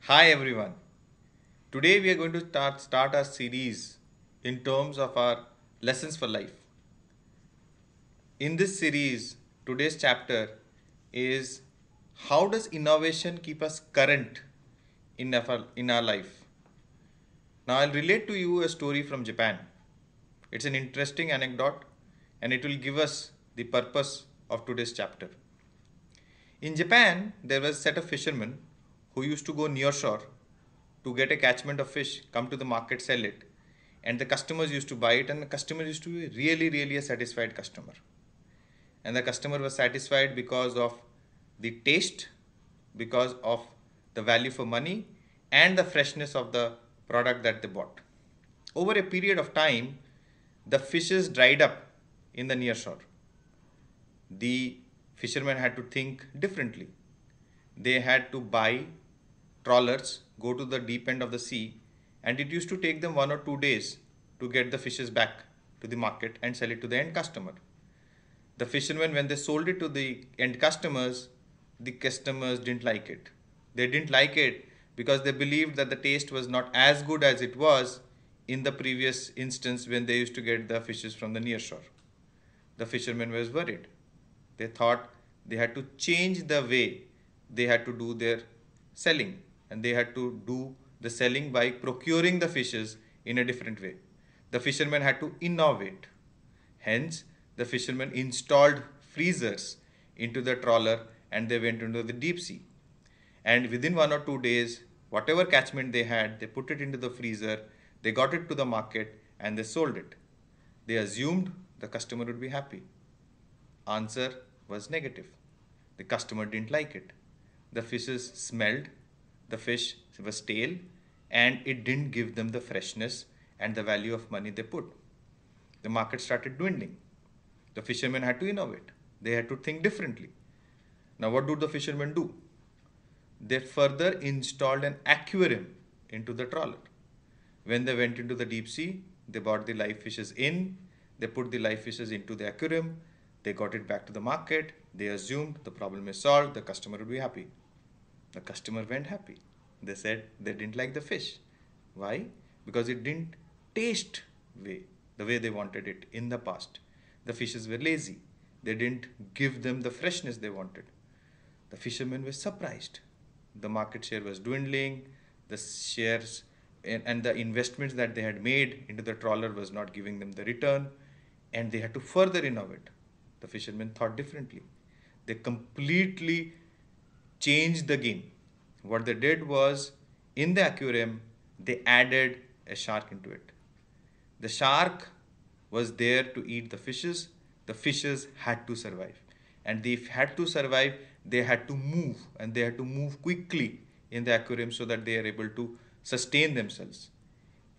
Hi everyone. Today we are going to start our series in terms of our lessons for life. In this series, today's chapter is how does innovation keep us current in our life? Now I'll relate to you a story from Japan. It's an interesting anecdote and it will give us the purpose of today's chapter. In Japan, there was a set of fishermen who used to go near shore to get a catchment of fish, come to the market, sell it. And the customers used to buy it, and the customer used to be really, really a satisfied customer. And the customer was satisfied because of the taste, because of the value for money, and the freshness of the product that they bought. Over a period of time, the fishes dried up in the near shore. The fishermen had to think differently. They had to buy trawlers, go to the deep end of the sea, and it used to take them 1 or 2 days to get the fishes back to the market and sell it to the end customer. The fishermen, when they sold it to the end customers, the customers didn't like it. They didn't like it because they believed that the taste was not as good as it was in the previous instance when they used to get the fishes from the near shore. The fishermen was worried. They thought they had to change the way they had to do their selling, and they had to do the selling by procuring the fishes in a different way. The fishermen had to innovate. Hence, the fishermen installed freezers into the trawler and they went into the deep sea. And within 1 or 2 days, whatever catchment they had, they put it into the freezer, they got it to the market and they sold it. They assumed the customer would be happy. Answer was negative. The customer didn't like it. The fishes smelled, the fish was stale, and it didn't give them the freshness and the value of money they put. The market started dwindling. The fishermen had to innovate. They had to think differently. Now, what do the fishermen do? They further installed an aquarium into the trawler. When they went into the deep sea, they brought the live fishes in, they put the live fishes into the aquarium, they got it back to the market, they assumed the problem is solved, the customer would be happy. The customer went happy. They said they didn't like the fish. Why? Because it didn't taste the way they wanted it in the past. The fishes were lazy. They didn't give them the freshness they wanted. The fishermen were surprised. The market share was dwindling. The shares and the investments that they had made into the trawler was not giving them the return, and they had to further innovate. The fishermen thought differently. They completely changed the game. What they did was, in the aquarium, they added a shark into it. The shark was there to eat the fishes. The fishes had to survive. And they had to survive, they had to move, and they had to move quickly in the aquarium so that they are able to sustain themselves.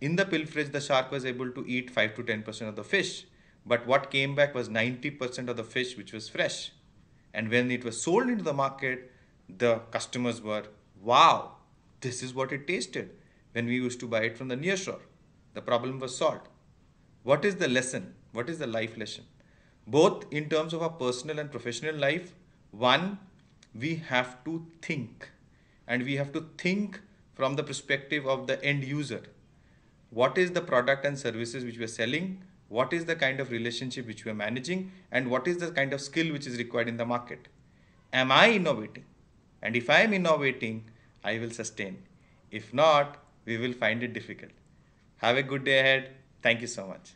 In the pilferage, the shark was able to eat 5 to 10% of the fish, but what came back was 90% of the fish which was fresh. And when it was sold into the market, the customers were, wow, this is what it tasted when we used to buy it from the near shore. The problem was solved. What is the lesson? What is the life lesson? Both in terms of our personal and professional life, one, we have to think, and we have to think from the perspective of the end user. What is the product and services which we are selling? What is the kind of relationship which we are managing? And what is the kind of skill which is required in the market? Am I innovating? And if I am innovating, I will sustain. If not, we will find it difficult. Have a good day ahead. Thank you so much.